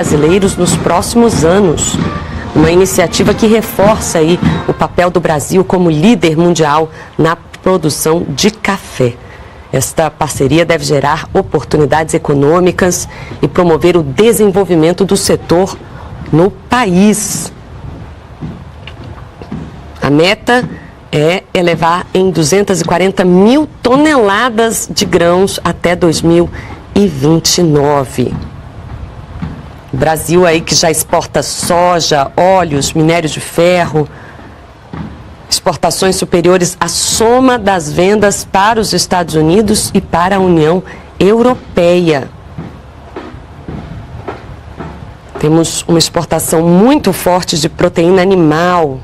brasileiros nos próximos anos. Uma iniciativa que reforça aí o papel do Brasil como líder mundial na produção de café. Esta parceria deve gerar oportunidades econômicas e promover o desenvolvimento do setor no país. A meta é elevar em 240 mil toneladas de grãos até 2029. O Brasil aí que já exporta soja, óleos, minério de ferro, exportações superiores à soma das vendas para os Estados Unidos e para a União Europeia. Temos uma exportação muito forte de proteína animal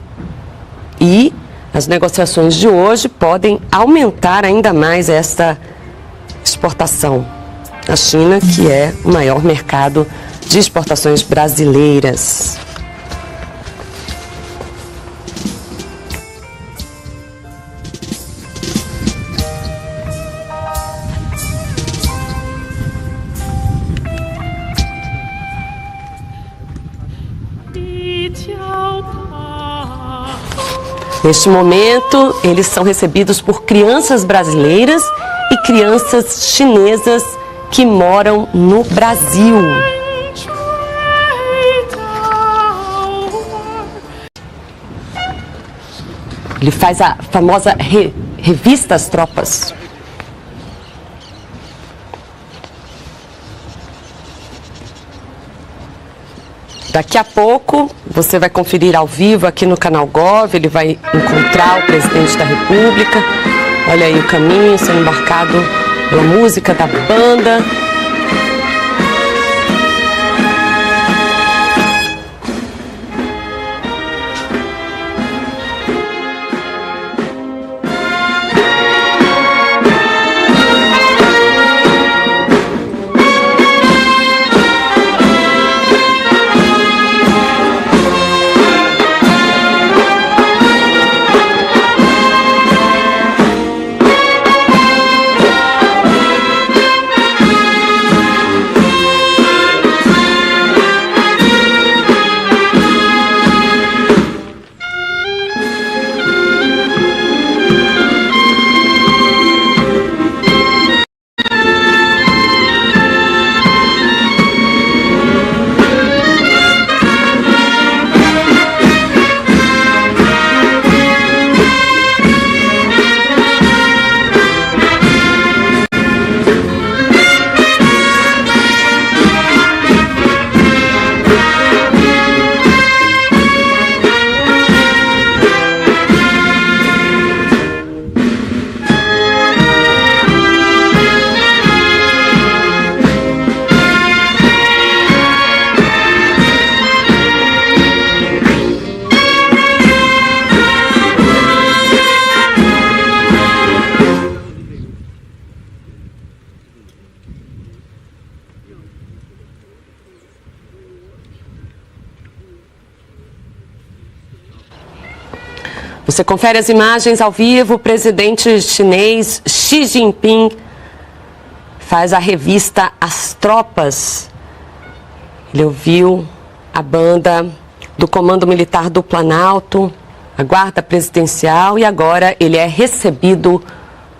e as negociações de hoje podem aumentar ainda mais esta exportação. A China, que é o maior mercado de exportações brasileiras. Neste momento, eles são recebidos por crianças brasileiras e crianças chinesas que moram no Brasil. Ele faz a famosa revista As Tropas. Daqui a pouco, você vai conferir ao vivo aqui no canal Gov, ele vai encontrar o presidente da República. Olha aí o caminho sendo embarcado pela música da banda. Você confere as imagens ao vivo. O presidente chinês Xi Jinping faz a revista As Tropas. Ele ouviu a banda do Comando Militar do Planalto, a Guarda Presidencial, e agora ele é recebido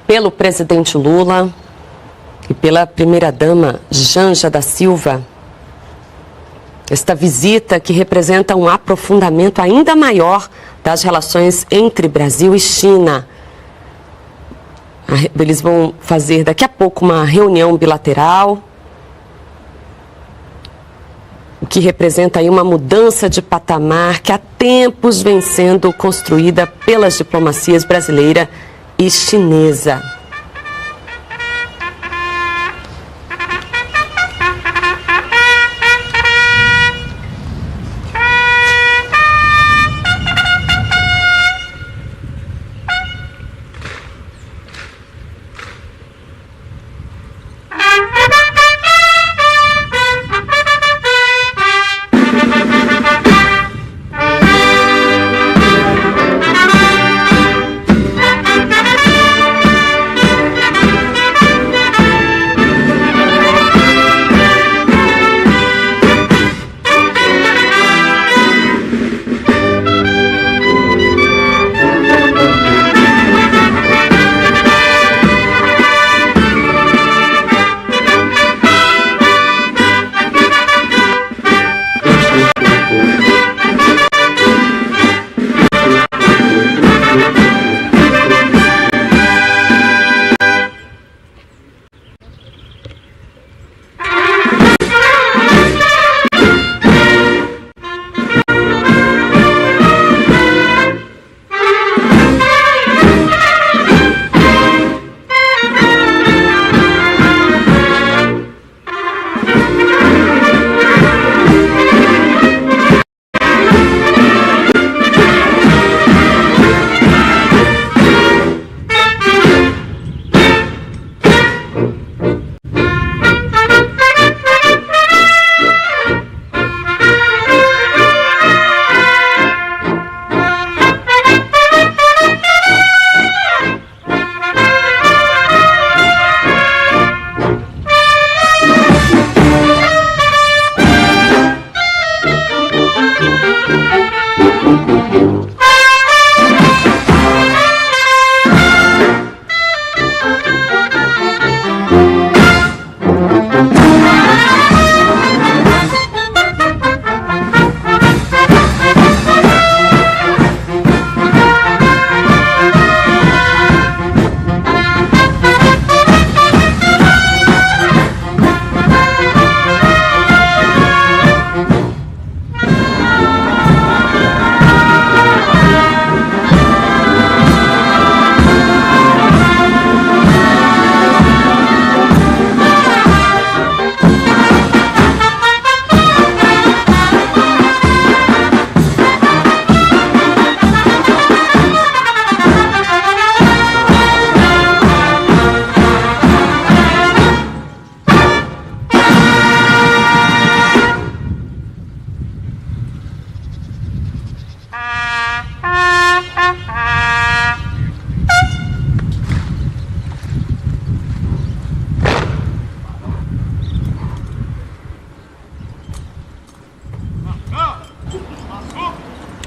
pelo presidente Lula e pela primeira-dama Janja da Silva. Esta visita que representa um aprofundamento ainda maior das relações entre Brasil e China. Eles vão fazer daqui a pouco uma reunião bilateral, o que representa aí uma mudança de patamar que há tempos vem sendo construída pelas diplomacias brasileira e chinesa.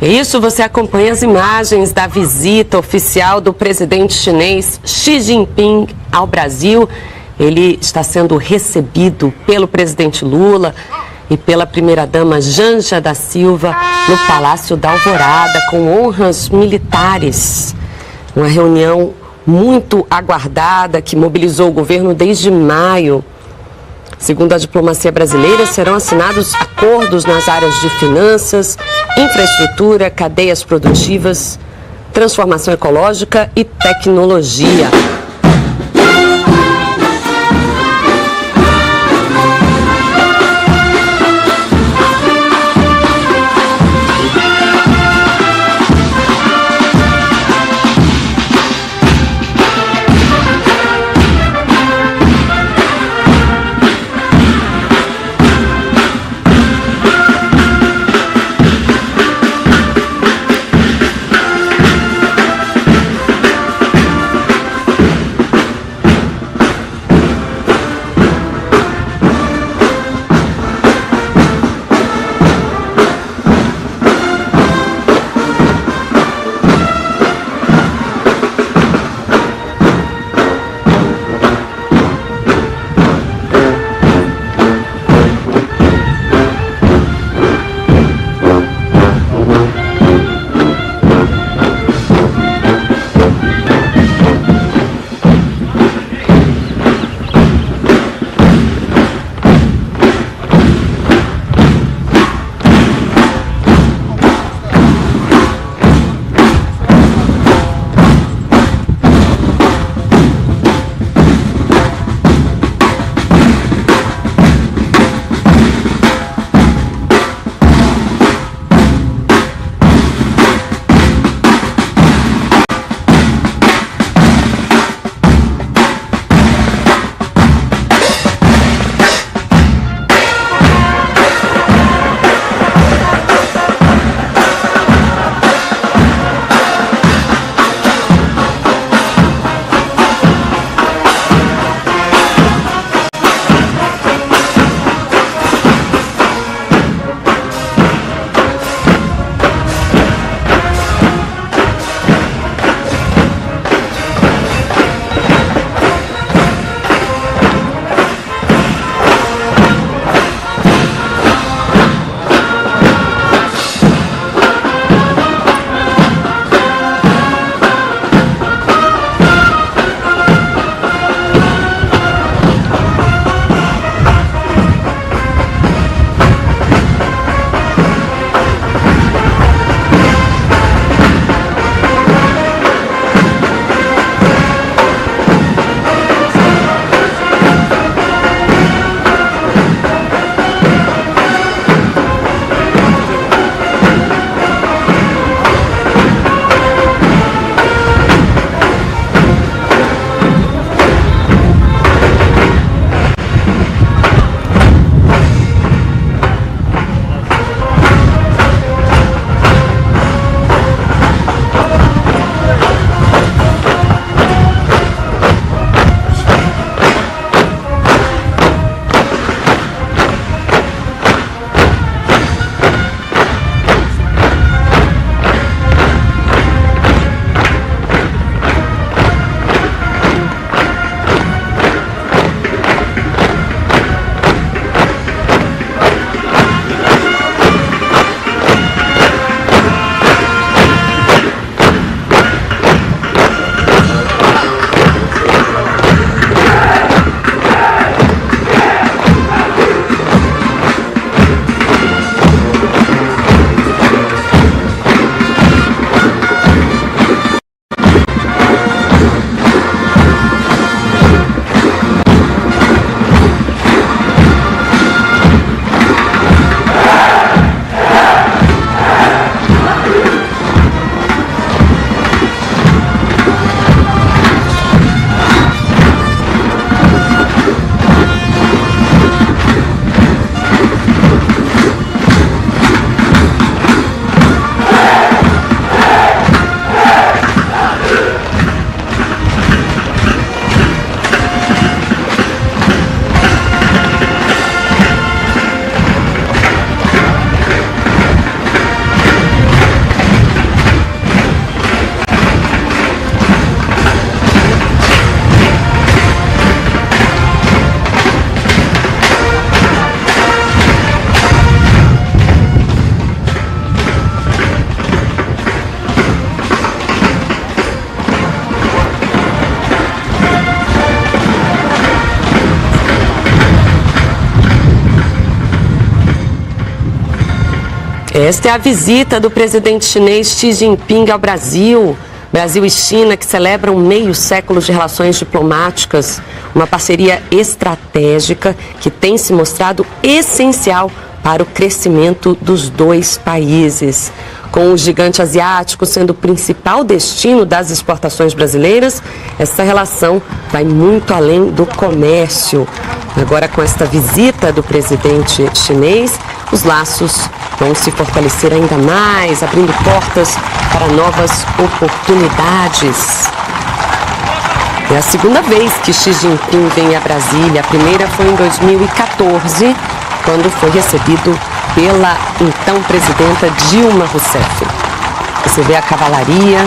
É isso, você acompanha as imagens da visita oficial do presidente chinês Xi Jinping ao Brasil. Ele está sendo recebido pelo presidente Lula e pela primeira-dama Janja da Silva no Palácio da Alvorada, com honras militares. Uma reunião muito aguardada que mobilizou o governo desde maio. Segundo a diplomacia brasileira, serão assinados acordos nas áreas de finanças, infraestrutura, cadeias produtivas, transformação ecológica e tecnologia. Esta é a visita do presidente chinês Xi Jinping ao Brasil. Brasil e China, que celebram meio século de relações diplomáticas, uma parceria estratégica que tem se mostrado essencial para o crescimento dos dois países. Com o gigante asiático sendo o principal destino das exportações brasileiras, essa relação vai muito além do comércio. Agora, com esta visita do presidente chinês, os laços vão se fortalecer ainda mais, abrindo portas para novas oportunidades. É a segunda vez que Xi Jinping vem a Brasília. A primeira foi em 2014, quando foi recebido pela então presidenta Dilma Rousseff. Você vê a cavalaria.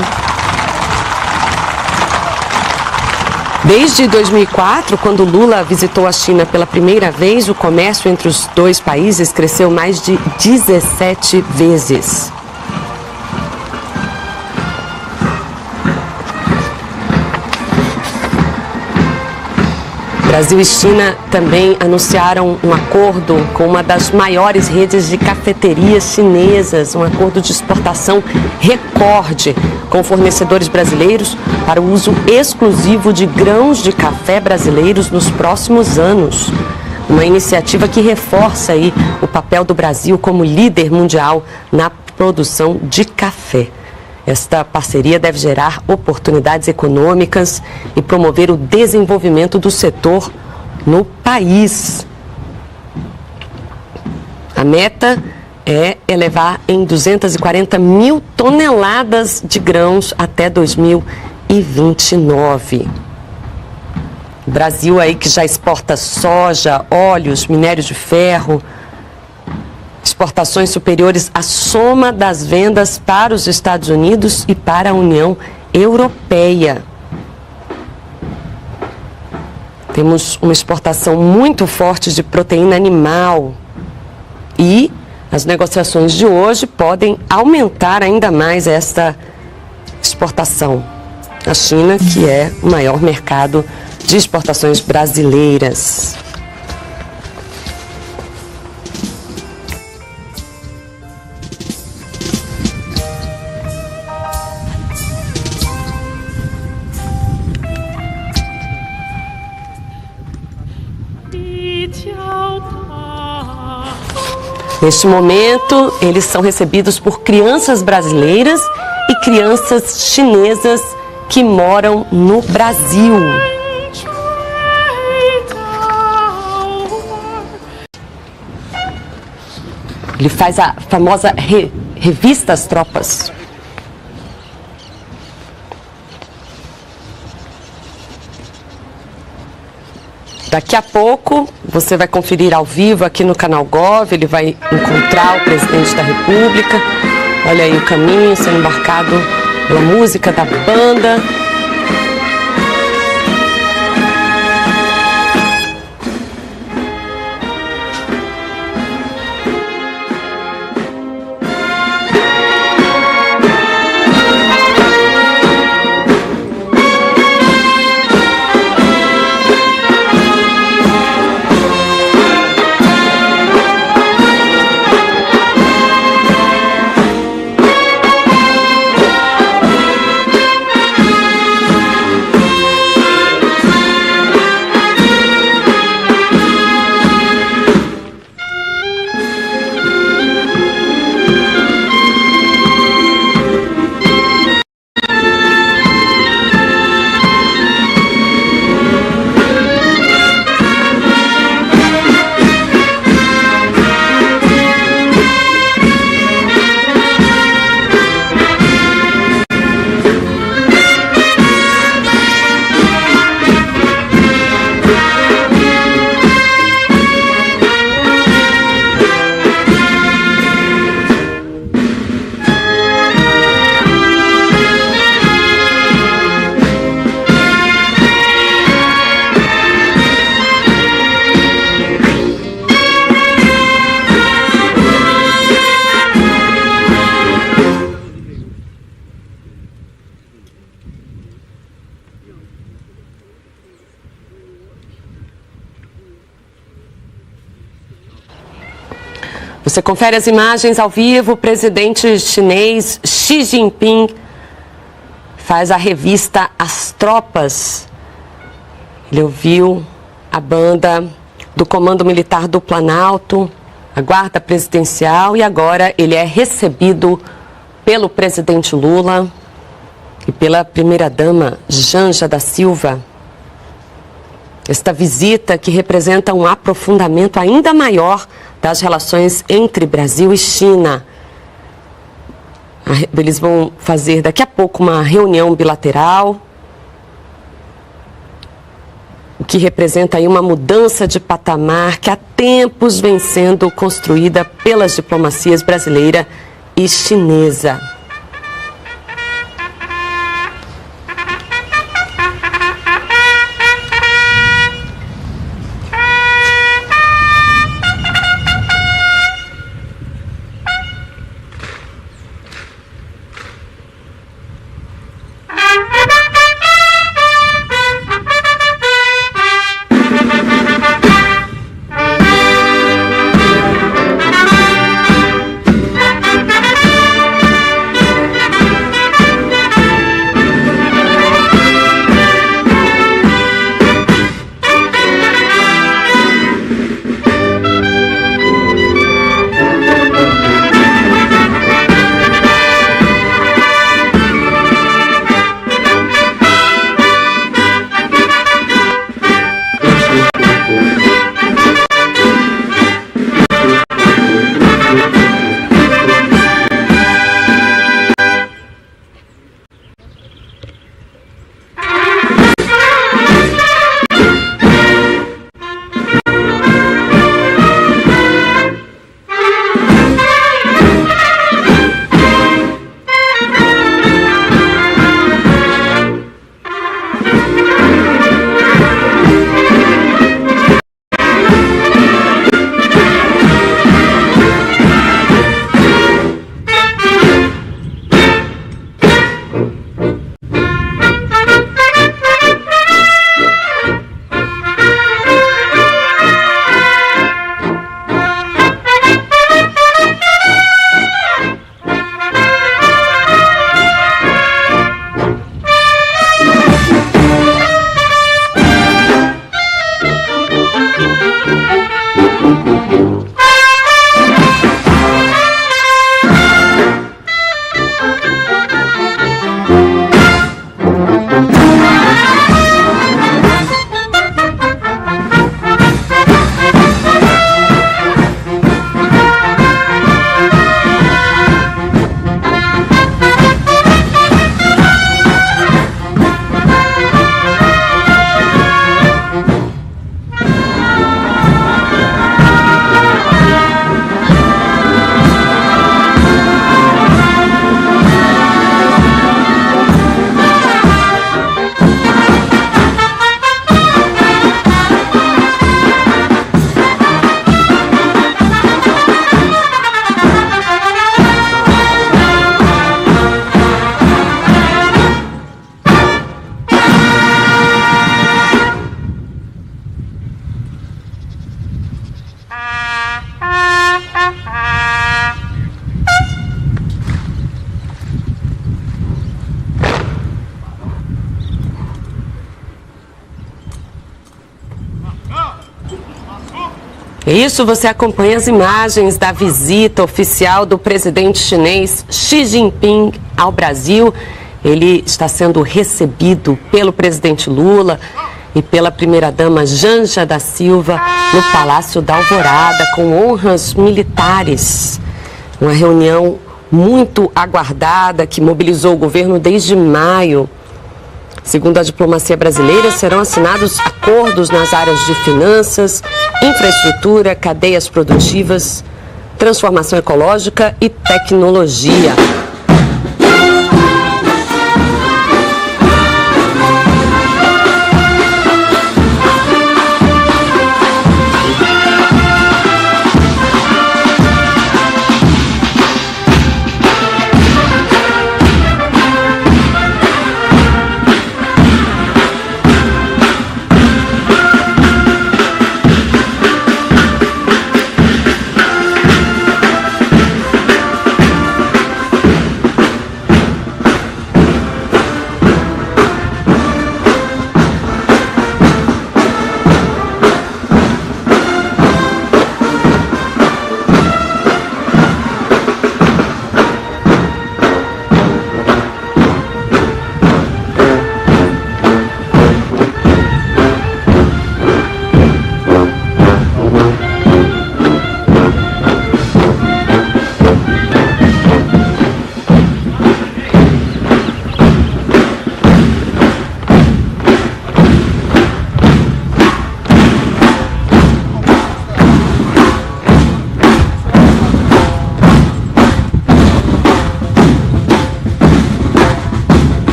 Desde 2004, quando Lula visitou a China pela primeira vez, o comércio entre os dois países cresceu mais de 17 vezes. Brasil e China também anunciaram um acordo com uma das maiores redes de cafeterias chinesas, um acordo de exportação recorde com fornecedores brasileiros para o uso exclusivo de grãos de café brasileiros nos próximos anos. Uma iniciativa que reforça aí o papel do Brasil como líder mundial na produção de café. Esta parceria deve gerar oportunidades econômicas e promover o desenvolvimento do setor no país. A meta é elevar em 240 mil toneladas de grãos até 2029. O Brasil aí que já exporta soja, óleos, minério de ferro, exportações superiores à soma das vendas para os Estados Unidos e para a União Europeia. Temos uma exportação muito forte de proteína animal e as negociações de hoje podem aumentar ainda mais esta exportação. A China, que é o maior mercado de exportações brasileiras. Neste momento, eles são recebidos por crianças brasileiras e crianças chinesas que moram no Brasil. Ele faz a famosa revista As Tropas. Daqui a pouco, você vai conferir ao vivo aqui no canal Gov, ele vai encontrar o presidente da República. Olha aí o caminho sendo embarcado pela música da banda. Você confere as imagens ao vivo. O presidente chinês Xi Jinping faz a revista As Tropas. Ele ouviu a banda do Comando Militar do Planalto, a Guarda Presidencial, e agora ele é recebido pelo presidente Lula e pela primeira-dama Janja da Silva. Esta visita que representa um aprofundamento ainda maior das relações entre Brasil e China. Eles vão fazer daqui a pouco uma reunião bilateral, o que representa aí uma mudança de patamar que há tempos vem sendo construída pelas diplomacias brasileira e chinesa. Isso, você acompanha as imagens da visita oficial do presidente chinês Xi Jinping ao Brasil. Ele está sendo recebido pelo presidente Lula e pela primeira-dama Janja da Silva no Palácio da Alvorada, com honras militares. Uma reunião muito aguardada que mobilizou o governo desde maio. Segundo a diplomacia brasileira, serão assinados acordos nas áreas de finanças, infraestrutura, cadeias produtivas, transformação ecológica e tecnologia.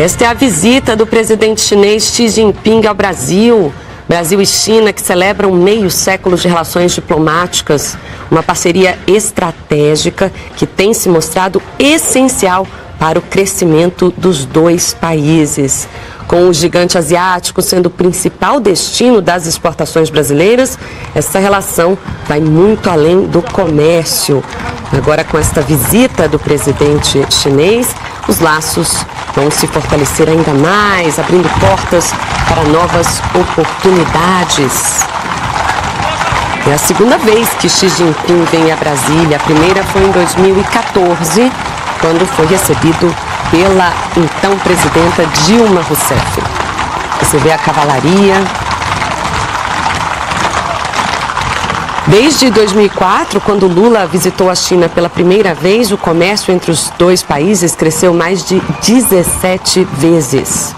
Esta é a visita do presidente chinês Xi Jinping ao Brasil. Brasil e China que celebram meio século de relações diplomáticas, uma parceria estratégica que tem se mostrado essencial para o crescimento dos dois países. Com o gigante asiático sendo o principal destino das exportações brasileiras, essa relação vai muito além do comércio. Agora, com esta visita do presidente chinês, os laços vão se fortalecer ainda mais, abrindo portas para novas oportunidades. É a segunda vez que Xi Jinping vem a Brasília. A primeira foi em 2014, quando foi recebido pela então presidenta Dilma Rousseff. Você vê a cavalaria. Desde 2004, quando Lula visitou a China pela primeira vez, o comércio entre os dois países cresceu mais de 17 vezes.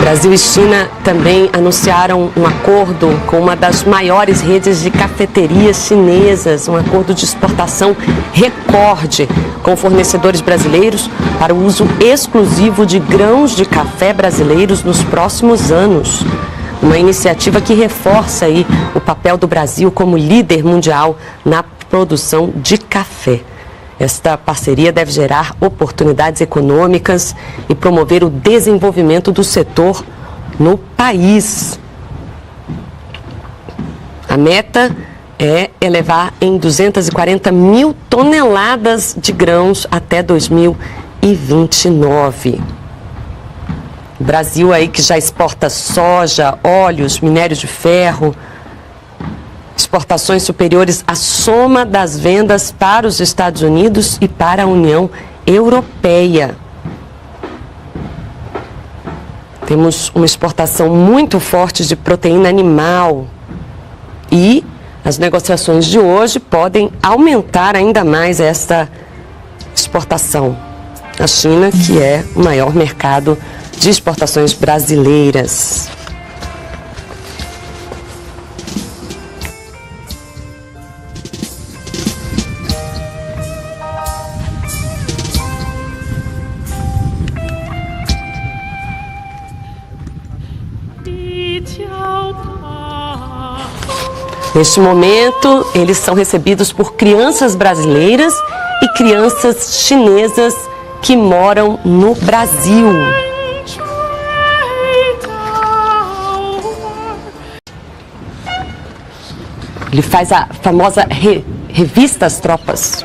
Brasil e China também anunciaram um acordo com uma das maiores redes de cafeterias chinesas, um acordo de exportação recorde com fornecedores brasileiros para o uso exclusivo de grãos de café brasileiros nos próximos anos. Uma iniciativa que reforça aí o papel do Brasil como líder mundial na produção de café. Esta parceria deve gerar oportunidades econômicas e promover o desenvolvimento do setor no país. A meta é elevar em 240 mil toneladas de grãos até 2029. O Brasil aí que já exporta soja, óleos, minério de ferro, exportações superiores à soma das vendas para os Estados Unidos e para a União Europeia. Temos uma exportação muito forte de proteína animal e as negociações de hoje podem aumentar ainda mais esta exportação. A China, que é o maior mercado de exportações brasileiras. Neste momento, eles são recebidos por crianças brasileiras e crianças chinesas que moram no Brasil. Ele faz a famosa revista às tropas.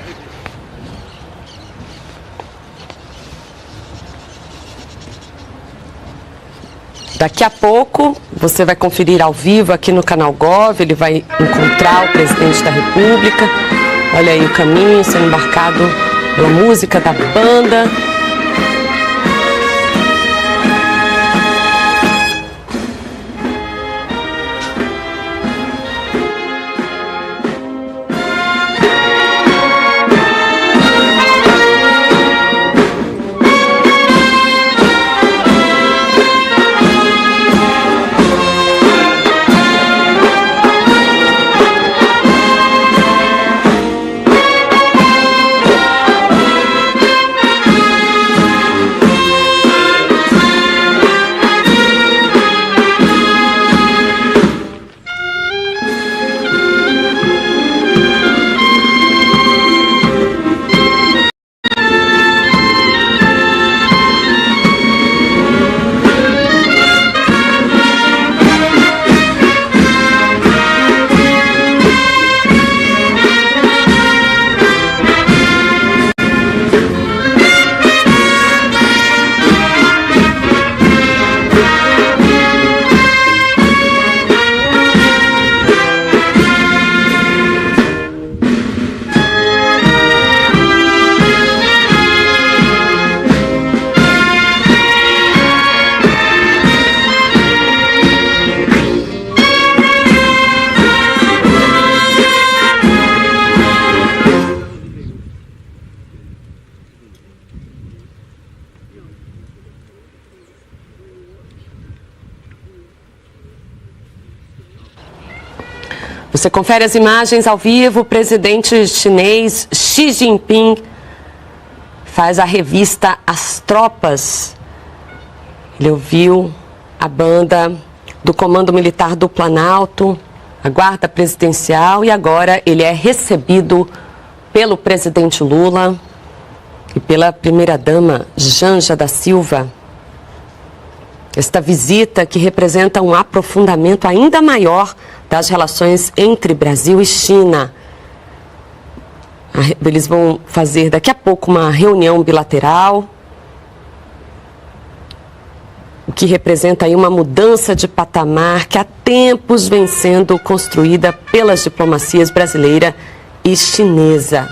Daqui a pouco, você vai conferir ao vivo aqui no canal Gov, ele vai encontrar o presidente da República. Olha aí o caminho sendo embarcado pela música da banda. Você confere as imagens ao vivo. O presidente chinês Xi Jinping faz a revista As Tropas. Ele ouviu a banda do Comando Militar do Planalto, a Guarda Presidencial, e agora ele é recebido pelo presidente Lula e pela primeira-dama Janja da Silva. Esta visita que representa um aprofundamento ainda maior das relações entre Brasil e China. Eles vão fazer daqui a pouco uma reunião bilateral, o que representa aí uma mudança de patamar que há tempos vem sendo construída pelas diplomacias brasileira e chinesa.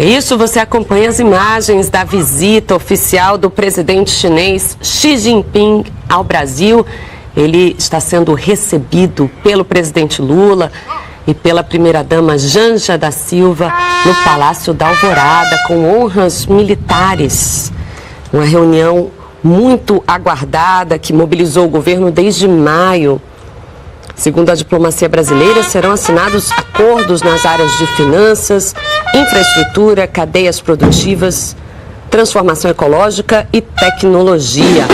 É isso, você acompanha as imagens da visita oficial do presidente chinês Xi Jinping ao Brasil. Ele está sendo recebido pelo presidente Lula e pela primeira-dama Janja da Silva no Palácio da Alvorada, com honras militares. Uma reunião muito aguardada que mobilizou o governo desde maio. Segundo a diplomacia brasileira, serão assinados acordos nas áreas de finanças, infraestrutura, cadeias produtivas, transformação ecológica e tecnologia.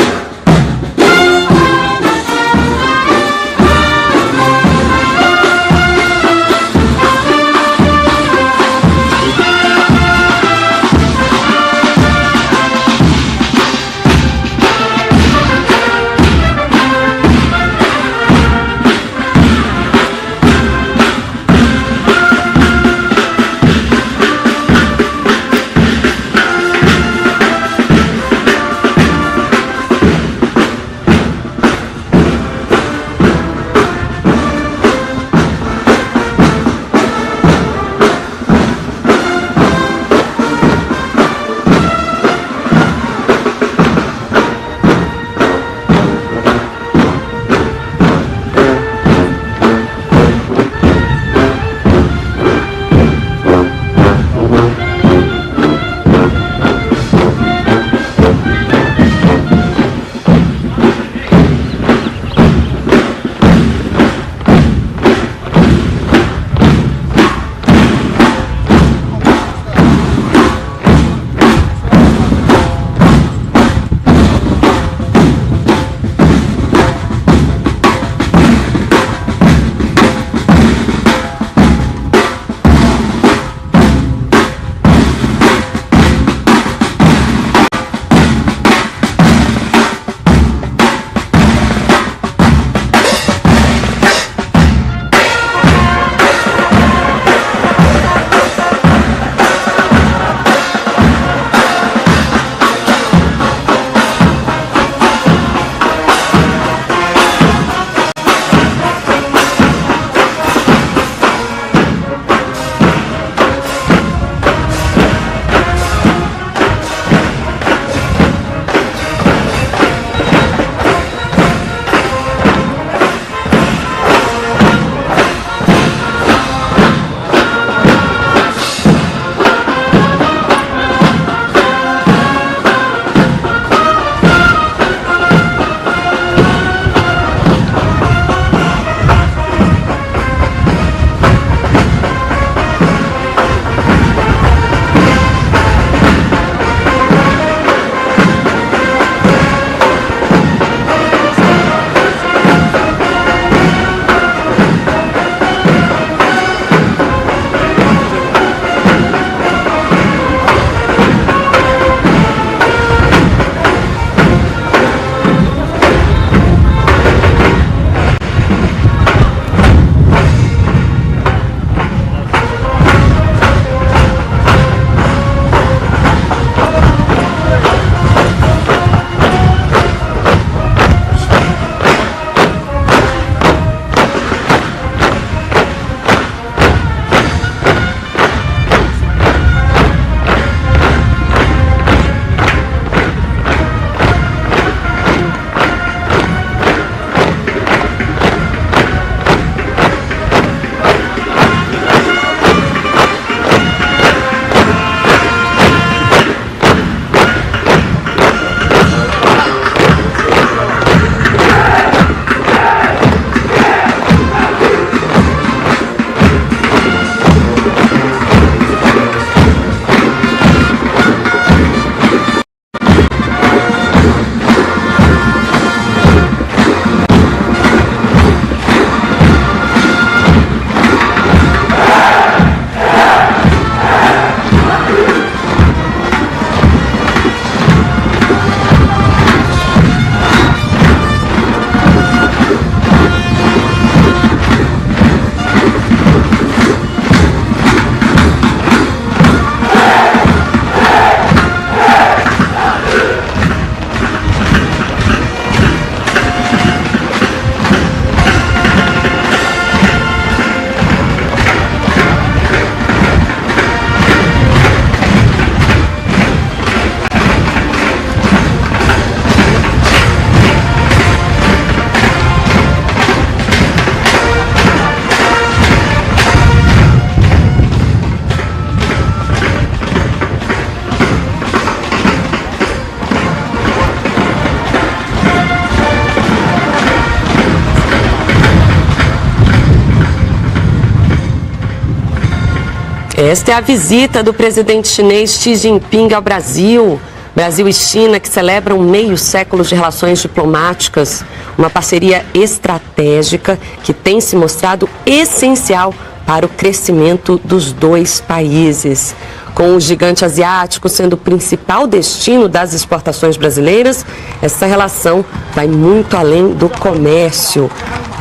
Esta é a visita do presidente chinês Xi Jinping ao Brasil. Brasil e China, que celebram meio século de relações diplomáticas, uma parceria estratégica que tem se mostrado essencial para o crescimento dos dois países. Com o gigante asiático sendo o principal destino das exportações brasileiras, essa relação vai muito além do comércio.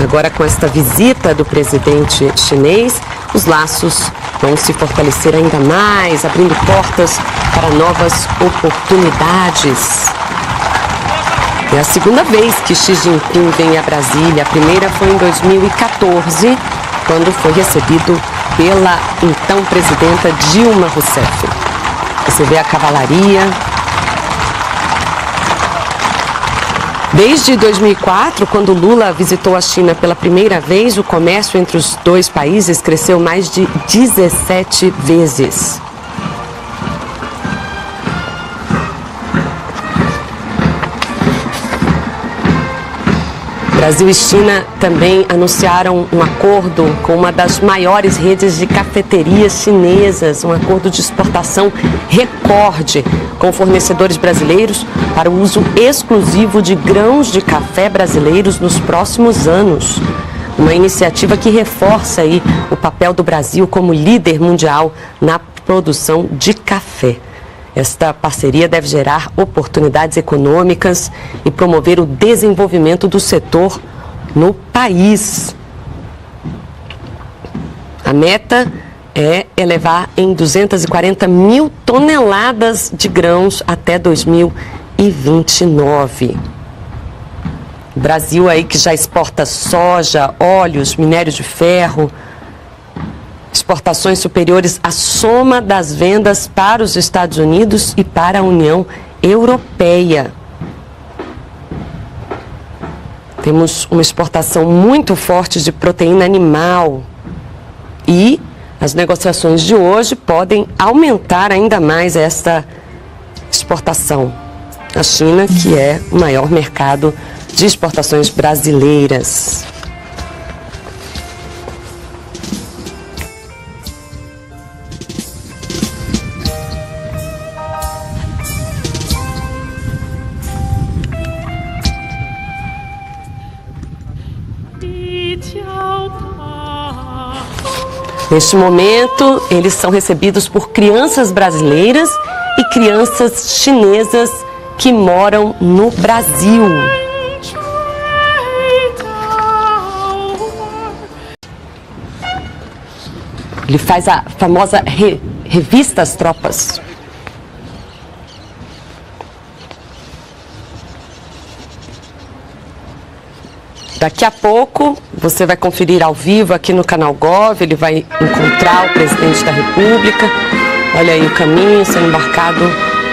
Agora, com esta visita do presidente chinês, os laços vão se fortalecer ainda mais, abrindo portas para novas oportunidades. É a segunda vez que Xi Jinping vem a Brasília. A primeira foi em 2014, quando foi recebido pela então presidenta Dilma Rousseff. Você vê a cavalaria. Desde 2004, quando Lula visitou a China pela primeira vez, o comércio entre os dois países cresceu mais de 17 vezes. Brasil e China também anunciaram um acordo com uma das maiores redes de cafeterias chinesas, um acordo de exportação recorde com fornecedores brasileiros para o uso exclusivo de grãos de café brasileiros nos próximos anos. Uma iniciativa que reforça aí o papel do Brasil como líder mundial na produção de café. Esta parceria deve gerar oportunidades econômicas e promover o desenvolvimento do setor no país. A meta é elevar em 240 mil toneladas de grãos até 2029. O Brasil aí que já exporta soja, óleos, minério de ferro, exportações superiores à soma das vendas para os Estados Unidos e para a União Europeia. Temos uma exportação muito forte de proteína animal e as negociações de hoje podem aumentar ainda mais esta exportação. A China, que é o maior mercado de exportações brasileiras. Neste momento, eles são recebidos por crianças brasileiras e crianças chinesas que moram no Brasil. Ele faz a famosa revista As Tropas. Daqui a pouco, você vai conferir ao vivo aqui no canal Gov, ele vai encontrar o presidente da República. Olha aí o caminho sendo embarcado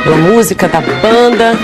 pela música da banda.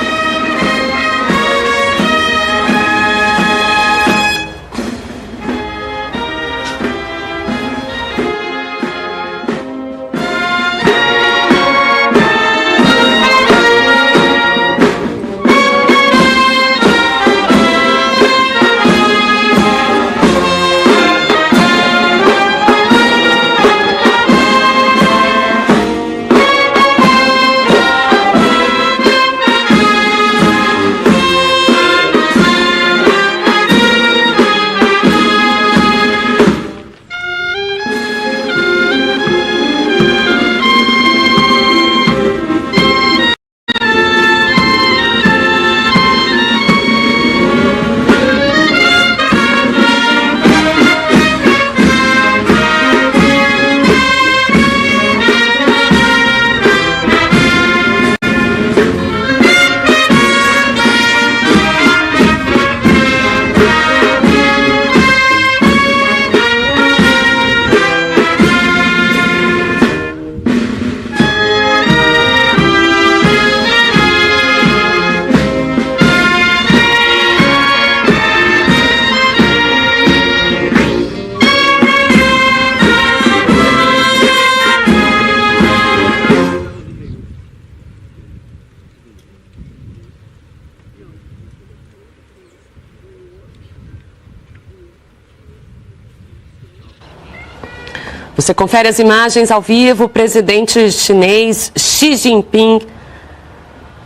Você confere as imagens ao vivo. O presidente chinês Xi Jinping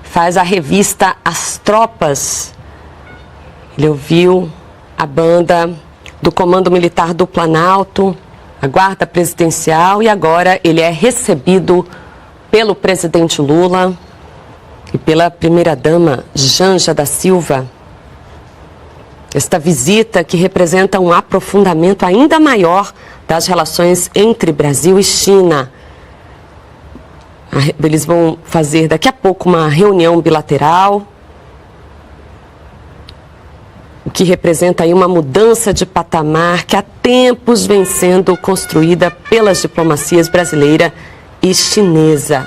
faz a revista As Tropas. Ele ouviu a banda do Comando Militar do Planalto, a Guarda Presidencial, e agora ele é recebido pelo presidente Lula e pela primeira-dama Janja da Silva. Esta visita que representa um aprofundamento ainda maior das relações entre Brasil e China. Eles vão fazer daqui a pouco uma reunião bilateral, o que representa aí uma mudança de patamar que há tempos vem sendo construída pelas diplomacias brasileira e chinesa.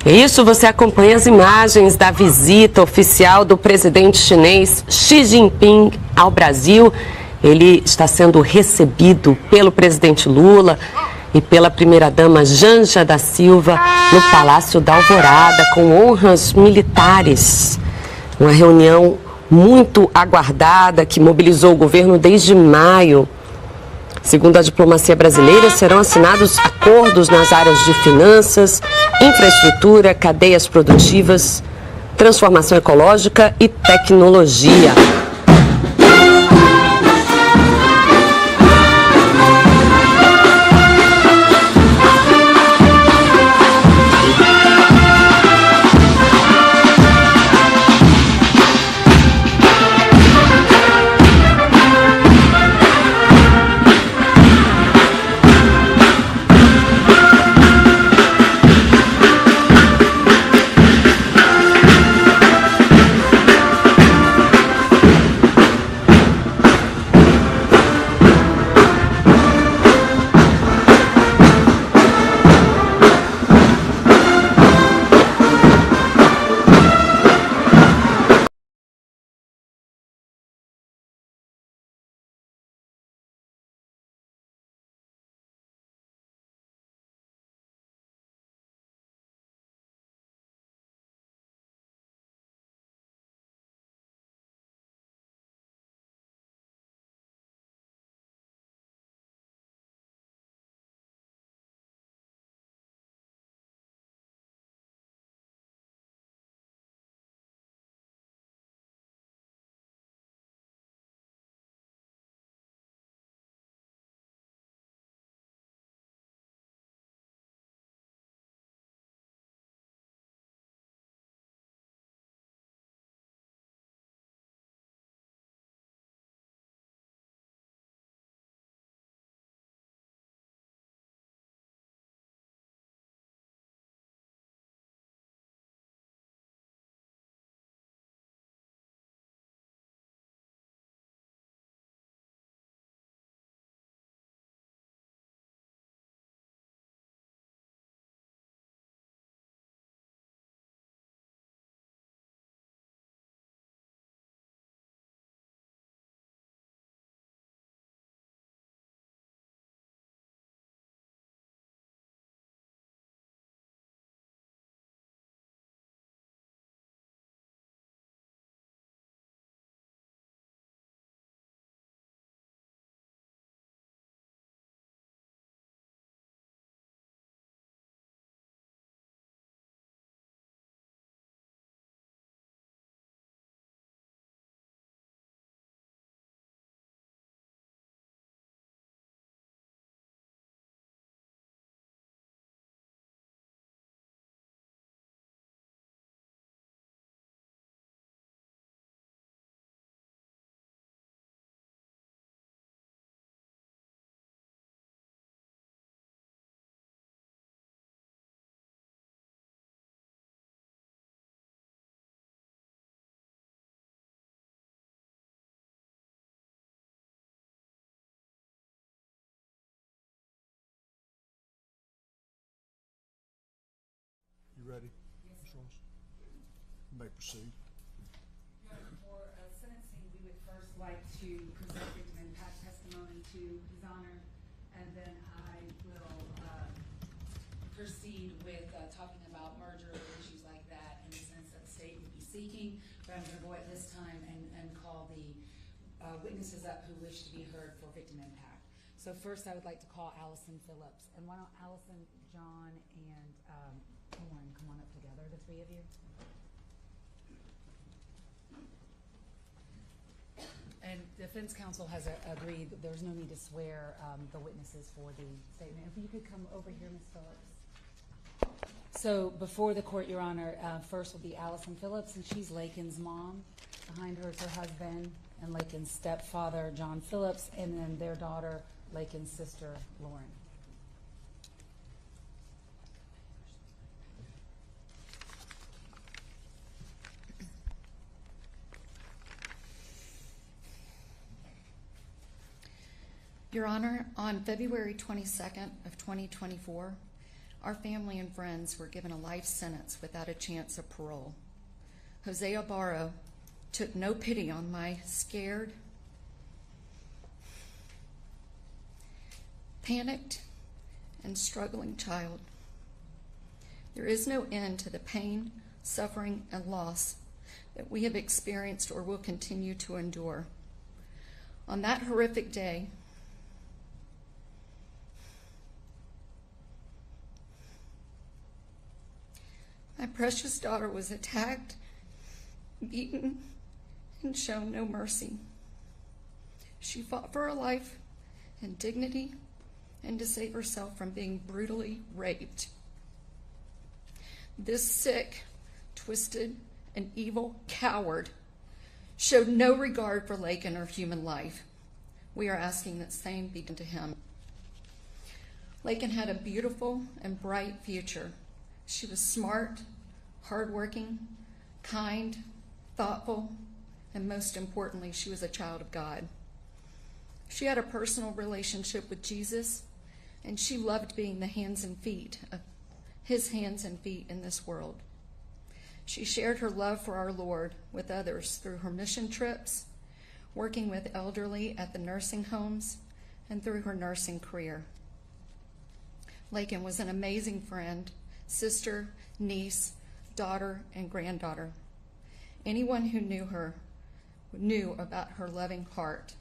É isso, você acompanha as imagens da visita oficial do presidente chinês Xi Jinping ao Brasil. Ele está sendo recebido pelo presidente Lula e pela primeira-dama Janja da Silva no Palácio da Alvorada, com honras militares. Uma reunião muito aguardada que mobilizou o governo desde maio. Segundo a diplomacia brasileira, serão assinados acordos nas áreas de finanças, infraestrutura, cadeias produtivas, transformação ecológica e tecnologia. ready, Ms. Ross? You may proceed. For sentencing, we would first like to present victim impact testimony to His Honor, and then I will proceed with talking about merger or issues like that in the sense that the state would be seeking. But I'm going to go at this time and call the witnesses up who wish to be heard for victim impact. So first, I would like to call Allison Phillips, and why don't Allison, John, and Lauren come on up together, the three of you. And defense counsel has agreed that there's no need to swear the witnesses for the statement. If you could come over here, Ms. Phillips. So before the court, Your Honor, first will be Allison Phillips, and she's Lakin's mom. Behind her is her husband and Lakin's stepfather, John Phillips, and then their daughter, Lakin's sister, Lauren. Your Honor, on February 22nd of 2024, our family and friends were given a life sentence without a chance of parole. Jose Ibarra took no pity on my scared, panicked, and struggling child. There is no end to the pain, suffering, and loss that we have experienced or will continue to endure. On that horrific day, my precious daughter was attacked, beaten, and shown no mercy. She fought for her life and dignity and to save herself from being brutally raped. This sick, twisted, and evil coward showed no regard for Lakin or human life. We are asking that same be done to him. Lakin had a beautiful and bright future. She was smart, hardworking, kind, thoughtful, and most importantly, she was a child of God. She had a personal relationship with Jesus, and she loved being the hands and feet of his hands and feet in this world. She shared her love for our Lord with others through her mission trips, working with elderly at the nursing homes, and through her nursing career. Lakin was an amazing friend, sister, niece, daughter, and granddaughter. Anyone who knew her knew about her loving heart.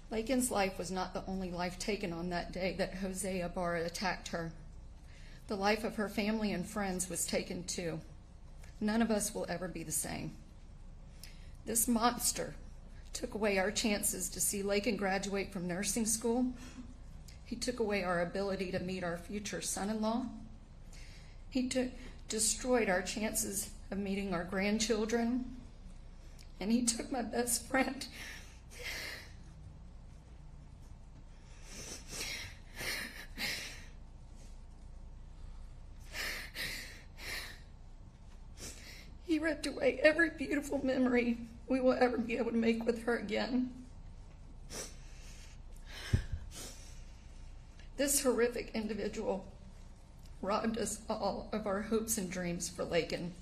Lakin's life was not the only life taken on that day that Jose Ibarra attacked her. The life of her family and friends was taken too. None of us will ever be the same. This monster took away our chances to see Lakin graduate from nursing school. He took away our ability to meet our future son-in-law. He destroyed our chances of meeting our grandchildren. And he took my best friend. He ripped away every beautiful memory we will ever be able to make with her again. This horrific individual robbed us all of our hopes and dreams for Lakin.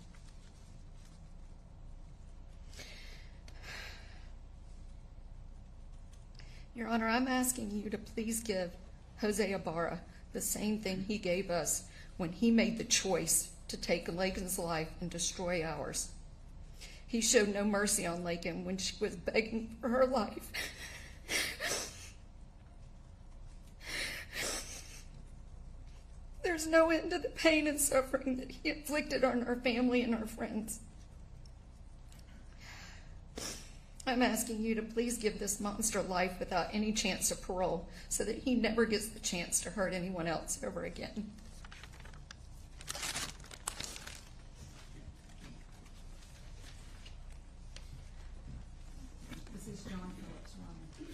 Your Honor, I'm asking you to please give Jose Ibarra the same thing he gave us when he made the choice to take Lakin's life and destroy ours. He showed no mercy on Lakin when she was begging for her life. There's no end to the pain and suffering that he inflicted on our family and our friends. I'm asking you to please give this monster life without any chance of parole so that he never gets the chance to hurt anyone else ever again. This is John Phillips, Your Honor.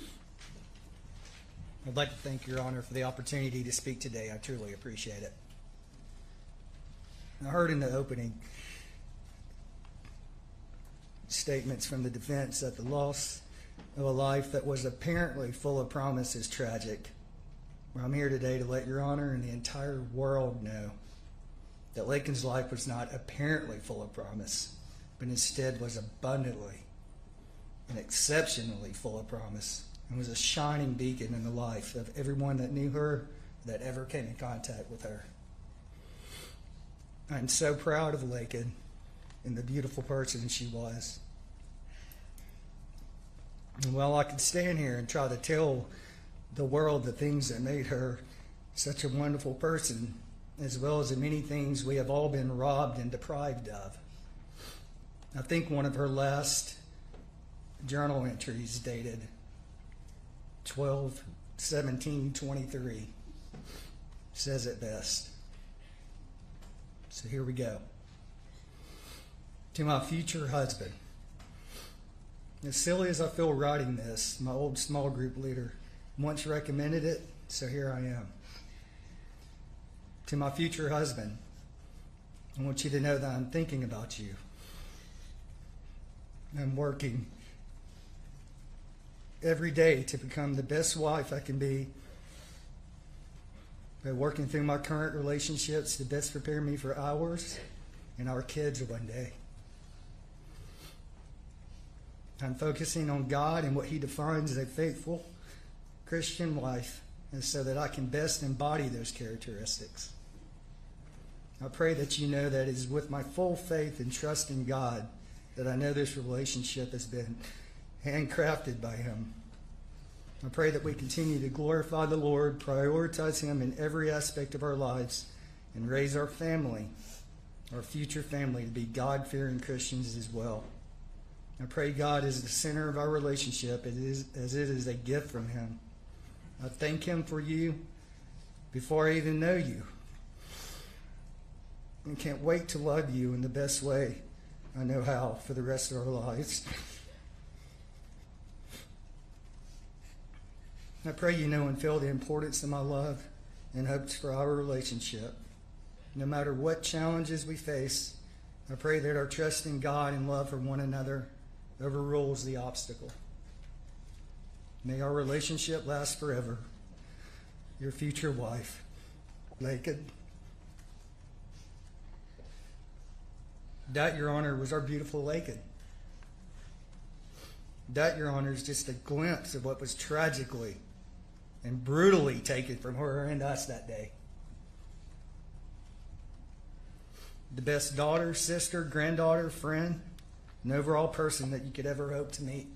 I'd like to thank Your Honor for the opportunity to speak today. I truly appreciate it. I heard in the opening statements from the defense that the loss of a life that was apparently full of promise is tragic. Well, I'm here today to let Your Honor and the entire world know that Lakin's life was not apparently full of promise, but instead was abundantly and exceptionally full of promise, and was a shining beacon in the life of everyone that knew her, that ever came in contact with her. I'm so proud of Lakin and the beautiful person she was. And while I could stand here and try to tell the world the things that made her such a wonderful person, as well as the many things we have all been robbed and deprived of, I think one of her last journal entries dated 12/17/23 says it best. So here we go. To my future husband. As silly as I feel writing this, my old small group leader once recommended it, so here I am. To my future husband, I want you to know that I'm thinking about you. I'm working every day to become the best wife I can be, by working through my current relationships to best prepare me for ours and our kids one day. I'm focusing on God and what He defines as a faithful Christian wife, and so that I can best embody those characteristics. I pray that you know that it is with my full faith and trust in God that I know this relationship has been handcrafted by Him. I pray that we continue to glorify the Lord, prioritize Him in every aspect of our lives, and raise our family, our future family, to be God-fearing Christians as well. I pray God is the center of our relationship as it is a gift from Him. I thank Him for you before I even know you. And can't wait to love you in the best way I know how for the rest of our lives. I pray you know and feel the importance of my love and hopes for our relationship. No matter what challenges we face, I pray that our trust in God and love for one another overrules the obstacle. May our relationship last forever. Your future wife, Lakin. That, Your Honor, was our beautiful Lakin. That, Your Honor, is just a glimpse of what was tragically and brutally taken from her and us that day. The best daughter, sister, granddaughter, friend, and overall person that you could ever hope to meet.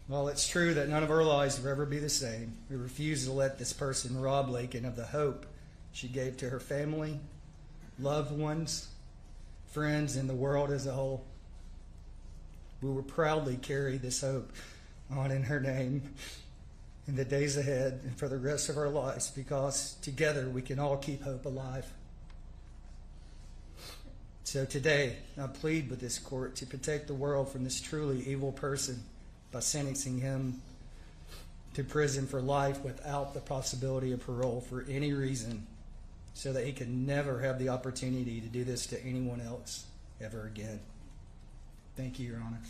While it's true that none of our lives will ever be the same, we refuse to let this person rob Lakin of the hope she gave to her family, loved ones, friends, and the world as a whole. We will proudly carry this hope on in her name in the days ahead and for the rest of our lives, because together we can all keep hope alive. So today, I plead with this court to protect the world from this truly evil person by sentencing him to prison for life without the possibility of parole for any reason, so that he can never have the opportunity to do this to anyone else ever again. Thank you, Your Honor.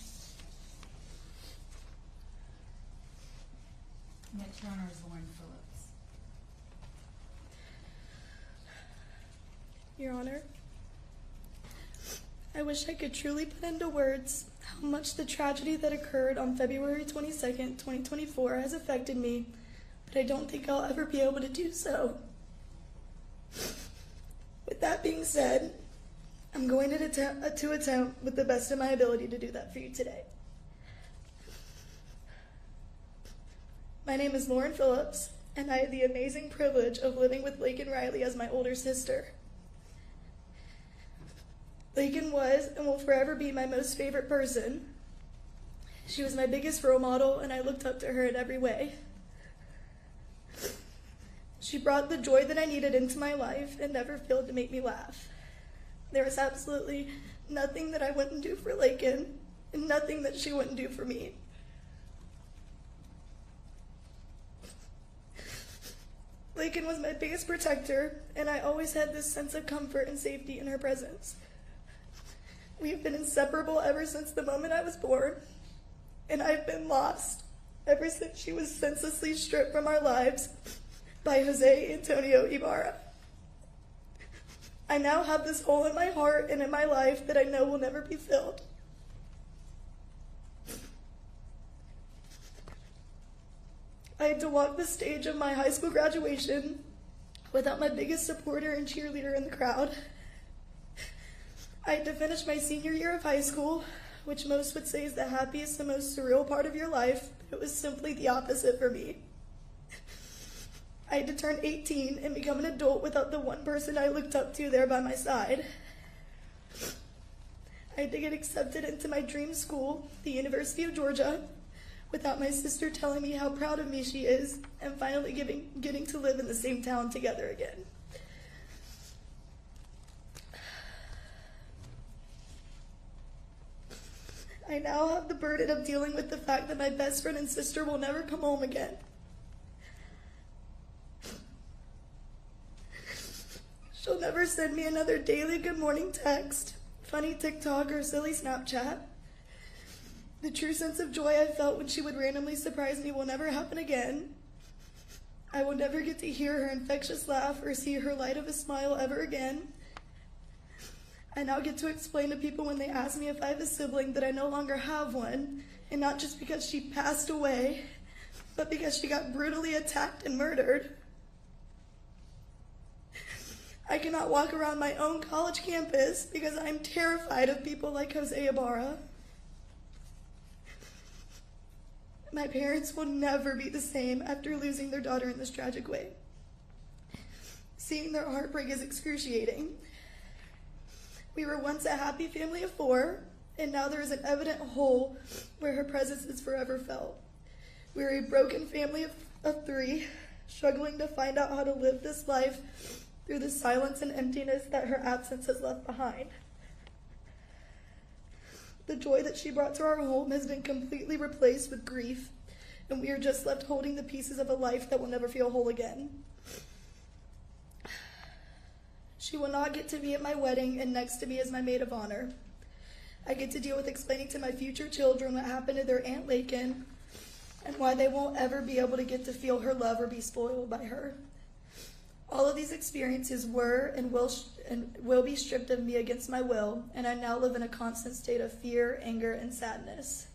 Next, Your Honor, is Lauren Phillips. Your Honor, I wish I could truly put into words how much the tragedy that occurred on February 22nd, 2024 has affected me, but I don't think I'll ever be able to do so. With that being said, I'm going to attempt with the best of my ability to do that for you today. My name is Lauren Phillips, and I have the amazing privilege of living with Lakin Riley as my older sister. Lakin was and will forever be my most favorite person. She was my biggest role model, and I looked up to her in every way. She brought the joy that I needed into my life and never failed to make me laugh. There was absolutely nothing that I wouldn't do for Lakin, and nothing that she wouldn't do for me. Lakin was my biggest protector, and I always had this sense of comfort and safety in her presence. We have been inseparable ever since the moment I was born, and I've been lost ever since she was senselessly stripped from our lives by Jose Antonio Ibarra. I now have this hole in my heart and in my life that I know will never be filled. I had to walk the stage of my high school graduation without my biggest supporter and cheerleader in the crowd. I had to finish my senior year of high school, which most would say is the happiest and most surreal part of your life. It was simply the opposite for me. I had to turn 18 and become an adult without the one person I looked up to there by my side. I had to get accepted into my dream school, the University of Georgia, without my sister telling me how proud of me she is, and finally getting to live in the same town together again. I now have the burden of dealing with the fact that my best friend and sister will never come home again. She'll never send me another daily good morning text, funny TikTok, or silly Snapchat. The true sense of joy I felt when she would randomly surprise me will never happen again. I will never get to hear her infectious laugh or see her light of a smile ever again. I now get to explain to people when they ask me if I have a sibling that I no longer have one, and not just because she passed away, but because she got brutally attacked and murdered. I cannot walk around my own college campus because I am terrified of people like Jose Ibarra. My parents will never be the same after losing their daughter in this tragic way. Seeing their heartbreak is excruciating. We were once a happy family of 4, and now there is an evident hole where her presence is forever felt. We are a broken family of 3, struggling to find out how to live this life through the silence and emptiness that her absence has left behind. The joy that she brought to our home has been completely replaced with grief, and we are just left holding the pieces of a life that will never feel whole again. She will not get to be at my wedding and next to me as my maid of honor. I get to deal with explaining to my future children what happened to their Aunt Lakin and why they won't ever be able to get to feel her love or be spoiled by her. All of these experiences were and will be stripped of me against my will, and I now live in a constant state of fear, anger, and sadness.